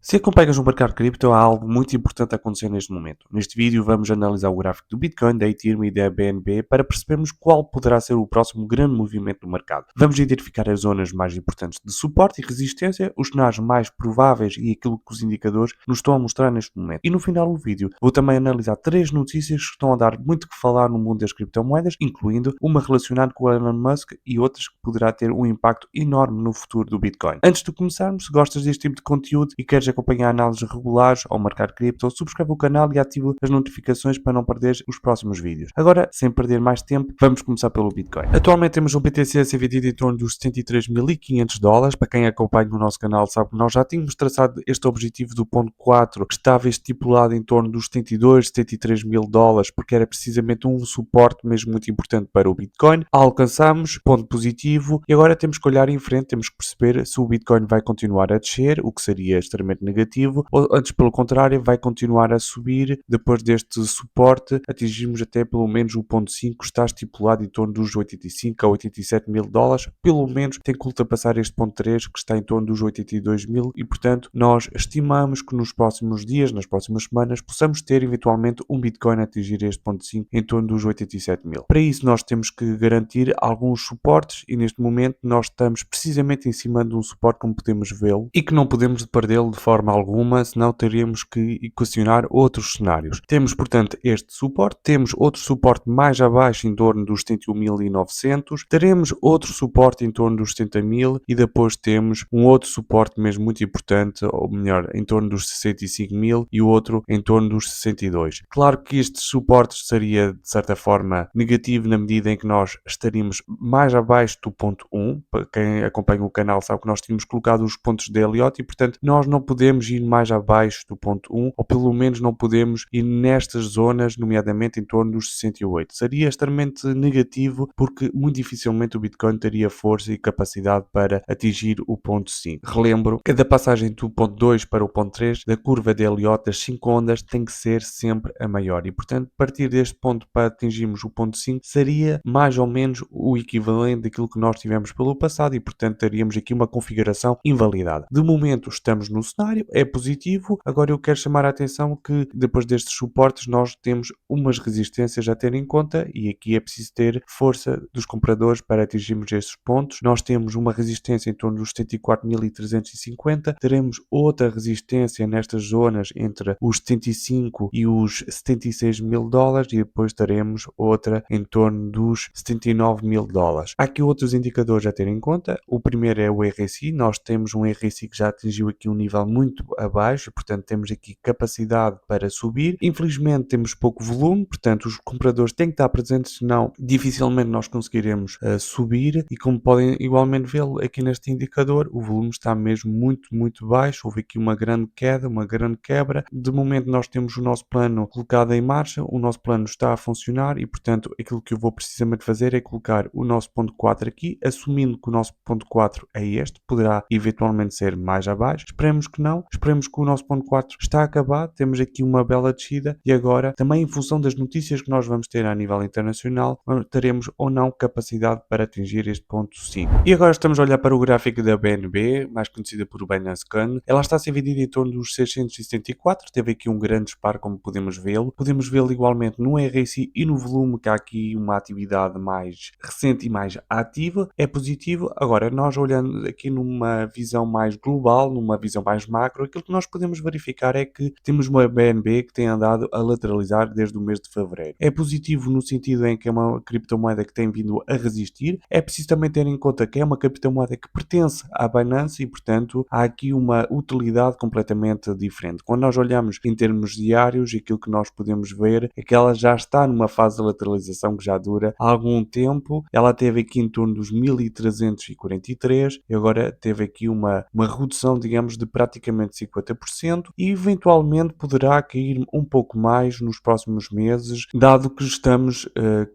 Se acompanhas o mercado cripto, há algo muito importante a acontecer neste momento. Neste vídeo vamos analisar o gráfico do Bitcoin, da Ethereum e da BNB para percebermos qual poderá ser o próximo grande movimento do mercado. Vamos identificar as zonas mais importantes de suporte e resistência, os cenários mais prováveis e aquilo que os indicadores nos estão a mostrar neste momento. E no final do vídeo vou também analisar três notícias que estão a dar muito que falar no mundo das criptomoedas, incluindo uma relacionada com o Elon Musk e outras que poderá ter um impacto enorme no futuro do Bitcoin. Antes de começarmos, se gostas deste tipo de conteúdo e queres acompanhar análises regulares ao mercado cripto, subscreve o canal e ativa as notificações para não perder os próximos vídeos. Agora, sem perder mais tempo, vamos começar pelo Bitcoin. Atualmente temos um BTC a ser vendido em torno dos $73.500. Para quem acompanha o nosso canal sabe que nós já tínhamos traçado este objetivo do ponto 4, que estava estipulado em torno dos 72, 73 mil dólares, porque era precisamente um suporte mesmo muito importante para o Bitcoin. Alcançamos, ponto positivo, e agora temos que olhar em frente, temos que perceber se o Bitcoin vai continuar a descer, o que seria extremamente negativo, ou antes pelo contrário vai continuar a subir. Depois deste suporte atingimos até pelo menos o ponto 5, que está estipulado em torno dos 85 a 87 mil dólares, pelo menos tem que ultrapassar este ponto 3, que está em torno dos 82 mil, e portanto nós estimamos que nos próximos dias, nas próximas semanas, possamos ter eventualmente um Bitcoin a atingir este ponto 5 em torno dos 87 mil. Para isso nós temos que garantir alguns suportes e neste momento nós estamos precisamente em cima de um suporte como podemos vê-lo e que não podemos perdê-lo de forma alguma, senão teríamos que equacionar outros cenários. Temos, portanto, este suporte, temos outro suporte mais abaixo em torno dos 71.900, teremos outro suporte em torno dos 70 mil e depois temos um outro suporte mesmo muito importante, ou melhor, em torno dos 65 mil e o outro em torno dos 62. Claro que este suporte seria de certa forma negativo na medida em que nós estaríamos mais abaixo do ponto 1, para quem acompanha o canal sabe que nós tínhamos colocado os pontos de Elliott e portanto nós não podemos ir mais abaixo do ponto 1, ou pelo menos não podemos ir nestas zonas, nomeadamente em torno dos 68. Seria extremamente negativo porque muito dificilmente o Bitcoin teria força e capacidade para atingir o ponto 5. Relembro que da passagem do ponto 2 para o ponto 3 da curva de Elliott das 5 ondas tem que ser sempre a maior e portanto partir deste ponto para atingirmos o ponto 5 seria mais ou menos o equivalente daquilo que nós tivemos pelo passado e portanto teríamos aqui uma configuração invalidada. De momento estamos no cenário, é positivo. Agora eu quero chamar a atenção que depois destes suportes nós temos umas resistências a ter em conta e aqui é preciso ter força dos compradores para atingirmos estes pontos. Nós temos uma resistência em torno dos 74.350, teremos outra resistência nestas zonas entre os 75 e os 76 mil dólares e depois teremos outra em torno dos 79 mil dólares. Há aqui outros indicadores a ter em conta. O primeiro é o RSI. Nós temos um RSI que já atingiu aqui um nível muito abaixo, portanto temos aqui capacidade para subir. Infelizmente temos pouco volume, portanto os compradores têm que estar presentes, senão dificilmente nós conseguiremos subir e como podem igualmente vê-lo aqui neste indicador, o volume está mesmo muito baixo, houve aqui uma grande queda, uma grande quebra. De momento nós temos o nosso plano colocado em marcha, o nosso plano está a funcionar e portanto aquilo que eu vou precisamente fazer é colocar o nosso ponto 4 aqui, assumindo que o nosso ponto 4 é este, poderá eventualmente ser mais abaixo, esperemos que não, esperemos que o nosso ponto 4 está acabado, temos aqui uma bela descida e agora também em função das notícias que nós vamos ter a nível internacional, teremos ou não capacidade para atingir este ponto 5. E agora estamos a olhar para o gráfico da BNB, mais conhecida por Binance Coin. Ela está a ser vendida em torno dos 674, teve aqui um grande disparo como podemos vê-lo igualmente no RSI e no volume, que há aqui uma atividade mais recente e mais ativa, é positivo. Agora nós olhando aqui numa visão mais global, numa visão mais macro, aquilo que nós podemos verificar é que temos uma BNB que tem andado a lateralizar desde o mês de fevereiro. É positivo no sentido em que é uma criptomoeda que tem vindo a resistir. É preciso também ter em conta que é uma criptomoeda que pertence à Binance e, portanto, há aqui uma utilidade completamente diferente. Quando nós olhamos em termos diários, aquilo que nós podemos ver é que ela já está numa fase de lateralização que já dura há algum tempo. Ela teve aqui em torno dos 1343 e agora teve aqui uma redução, digamos, de praticamente 50% e eventualmente poderá cair um pouco mais nos próximos meses, dado que estamos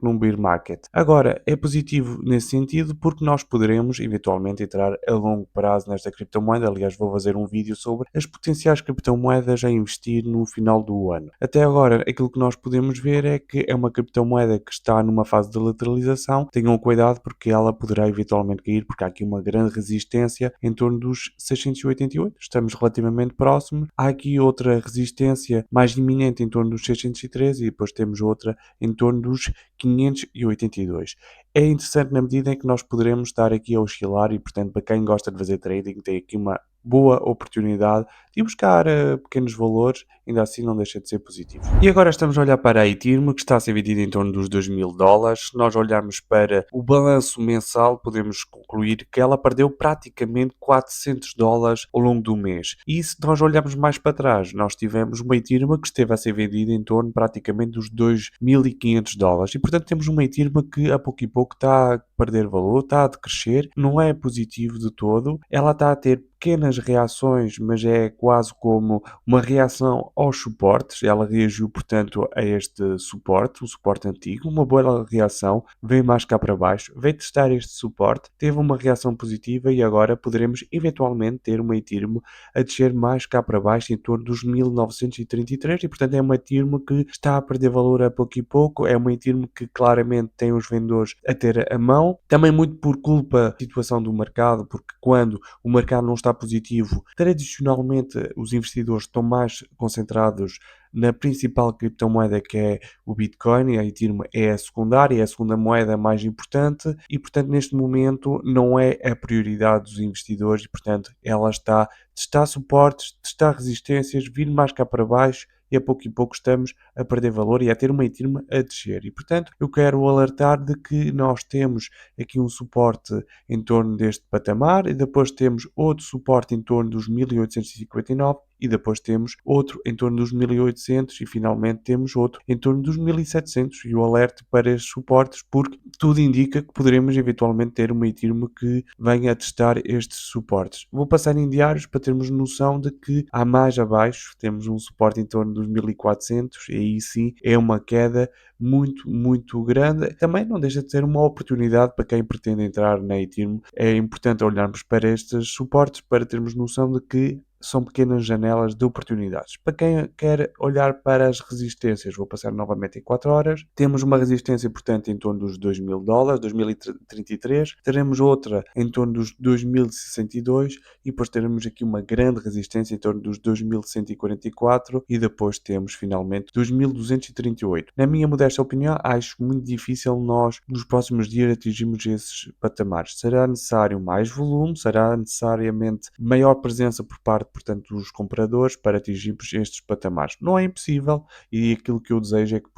num bear market. Agora, é positivo nesse sentido porque nós poderemos eventualmente entrar a longo prazo nesta criptomoeda. Aliás, vou fazer um vídeo sobre as potenciais criptomoedas a investir no final do ano. Até agora, aquilo que nós podemos ver é que é uma criptomoeda que está numa fase de lateralização. Tenham cuidado porque ela poderá eventualmente cair, porque há aqui uma grande resistência em torno dos 688. Estamos relativamente próximo. Há aqui outra resistência mais iminente em torno dos 613 e depois temos outra em torno dos 582. É interessante na medida em que nós poderemos estar aqui a oscilar e, portanto, para quem gosta de fazer trading, tem aqui uma boa oportunidade de buscar pequenos valores, ainda assim não deixa de ser positivo. E agora estamos a olhar para a Ethereum, que está a ser vendida em torno dos $2.000. Se nós olharmos para o balanço mensal, podemos concluir que ela perdeu praticamente $400 ao longo do mês. E se nós olharmos mais para trás, nós tivemos uma Ethereum que esteve a ser vendida em torno praticamente dos $2.500. E portanto temos uma Ethereum que a pouco está a perder valor, está a decrescer, não é positivo de todo, ela está a ter pequenas reações, mas é quase como uma reação aos suportes. Ela reagiu, portanto, a este suporte, o suporte antigo, uma boa reação, veio mais cá para baixo, veio testar este suporte, teve uma reação positiva e agora poderemos eventualmente ter uma Ethereum a descer mais cá para baixo em torno dos 1933 e, portanto, é uma Ethereum que está a perder valor a pouco e pouco, é uma Ethereum que claramente tem os vendedores a ter a mão, também muito por culpa da situação do mercado, porque quando o mercado não está positivo, tradicionalmente os investidores estão mais concentrados na principal criptomoeda que é o Bitcoin, a Ethereum é a secundária, é a segunda moeda mais importante e, portanto, neste momento não é a prioridade dos investidores e, portanto, ela está a testar suportes, testar resistências, vir mais cá para baixo e a pouco estamos a perder valor e a ter uma Ethereum a descer. E, portanto, eu quero alertar de que nós temos aqui um suporte em torno deste patamar e depois temos outro suporte em torno dos 1859 e depois temos outro em torno dos 1800 e finalmente temos outro em torno dos 1700 e o alerto para estes suportes porque tudo indica que poderemos eventualmente ter uma Ethereum que venha a testar estes suportes. Vou passar em diários para termos noção de que há mais abaixo temos um suporte em torno dos 1400 e aí sim é uma queda muito grande. Também não deixa de ser uma oportunidade para quem pretende entrar na Ethereum. É importante olharmos para estes suportes para termos noção de que são pequenas janelas de oportunidades. Para quem quer olhar para as resistências, vou passar novamente em 4 horas. Temos uma resistência, portanto, em torno dos $2.000, 2033. Teremos outra em torno dos 2062 e depois teremos aqui uma grande resistência em torno dos 2144 e depois temos finalmente 2238. Na minha modesta opinião, acho muito difícil nós nos próximos dias atingirmos esses patamares. Será necessário mais volume, será necessariamente maior presença por parte, portanto, dos compradores para atingirmos estes patamares. Não é impossível e aquilo que eu desejo é que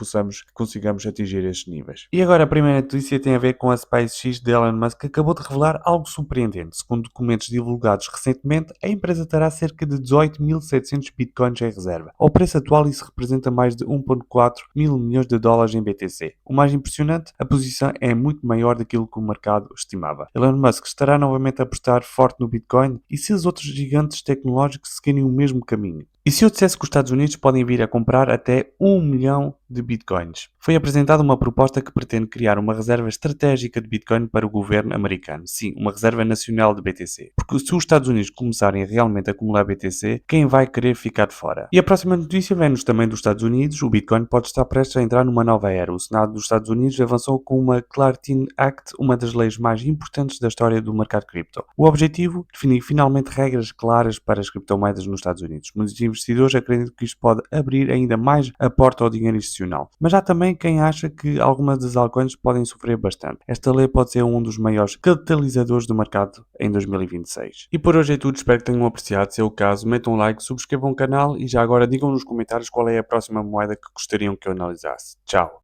consigamos atingir estes níveis. E agora a primeira notícia tem a ver com a SpaceX de Elon Musk, que acabou de revelar algo surpreendente. Segundo documentos divulgados recentemente, a empresa terá cerca de 18.700 bitcoins em reserva. Ao preço atual, isso representa mais de 1,4 mil milhões de dólares em BTC. O mais impressionante, a posição é muito maior daquilo que o mercado estimava. Elon Musk estará novamente a apostar forte no Bitcoin e se os outros gigantes tecnológicos seguirem o mesmo caminho? E se eu dissesse que os Estados Unidos podem vir a comprar até 1 milhão de bitcoins? Foi apresentada uma proposta que pretende criar uma reserva estratégica de bitcoin para o governo americano. Sim, uma reserva nacional de BTC. Porque se os Estados Unidos começarem realmente a acumular BTC, quem vai querer ficar de fora? E a próxima notícia vem-nos também dos Estados Unidos. O Bitcoin pode estar prestes a entrar numa nova era. O Senado dos Estados Unidos avançou com uma Clarity Act, uma das leis mais importantes da história do mercado cripto. O objetivo? Definir finalmente regras claras para as criptomoedas nos Estados Unidos. Muitos investidores acreditam que isto pode abrir ainda mais a porta ao dinheiro institucional. Mas há também quem acha que algumas das altcoins podem sofrer bastante. Esta lei pode ser um dos maiores catalisadores do mercado em 2026. E por hoje é tudo, espero que tenham apreciado. Se é o caso, metam um like, subscrevam o canal e já agora digam nos comentários qual é a próxima moeda que gostariam que eu analisasse. Tchau!